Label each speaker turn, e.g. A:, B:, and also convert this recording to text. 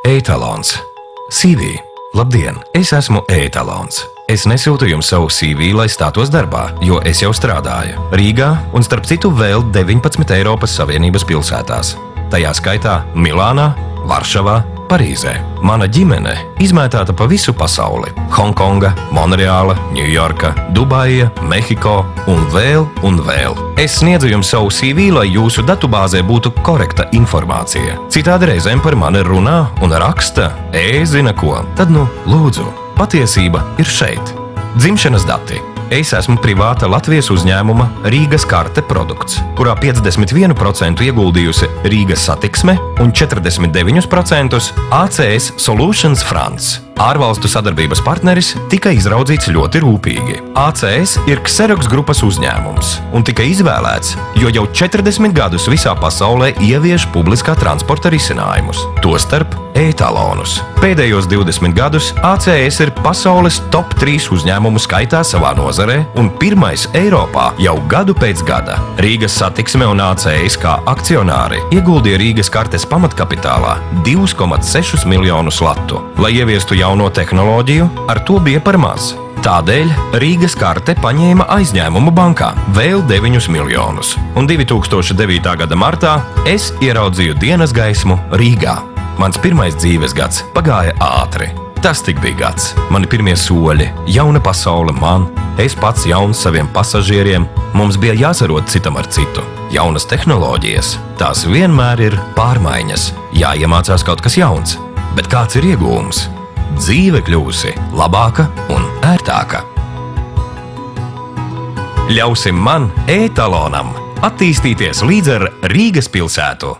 A: E-talons. CV. Labdien, es esmu E-talons. Es nesūtu jums savu CV, lai stātos darbā, jo es jau strādāju Rīgā un starp citu vēl 19 Eiropas Savienības pilsētās. Tajā skaitā Milānā, Varšavā, Parīzē. Mana ģimene izmētāta pa visu pasauli. Hongkonga, Monreāla, Ņujorka, Dubaja, Mehiko un vēl un vēl. Es sniedzu jums savu CV, lai jūsu datubāzē būtu korekta informācija. Citādi reizēm par mani runā un raksta, zina ko. Tad lūdzu, patiesība ir šeit. Dzimšanas dati. Es esmu privāta Latvijas uzņēmuma Rīgas karte produkts, kurā 51% ieguldījusi Rīgas satiksme un 49% ACS Solutions France. Ārvalstu sadarbības partneris tika izraudzīts ļoti rūpīgi. ACS ir Xerox grupas uzņēmums un tika izvēlēts, jo jau 40 gadus visā pasaulē ievieš publiskā transporta risinājumus, tostarp e-talonus. Pēdējos 20 gadus ACS ir pasaules top 3 uzņēmumu skaitā savā nozarē un pirmais Eiropā jau gadu pēc gada. Rīgas satiksme un ACS kā akcionāri ieguldīja Rīgas kartes pamatkapitālā 2,6 miljonus latu. Lai ieviestu jauno tehnoloģiju, ar to bija par maz. Tādēļ Rīgas karte paņēma aizņēmumu bankā vēl 9 miljonus. Un 2009. gada martā es ieraudzīju dienas gaismu Rīgā. Mans pirmais dzīves gads pagāja ātri. Tas tik bija gads. Mani pirmie soļi, jauna pasaule man, es pats jauns saviem pasažieriem, mums bija jāsarod citam ar citu. Jaunas tehnoloģijas, tās vienmēr ir pārmaiņas, jāiemācās kaut kas jauns. Bet kāds ir iegūms? Dzīve kļūsi labāka un ērtāka. Ļausim man, E-talonam, attīstīties līdz ar Rīgas pilsētu.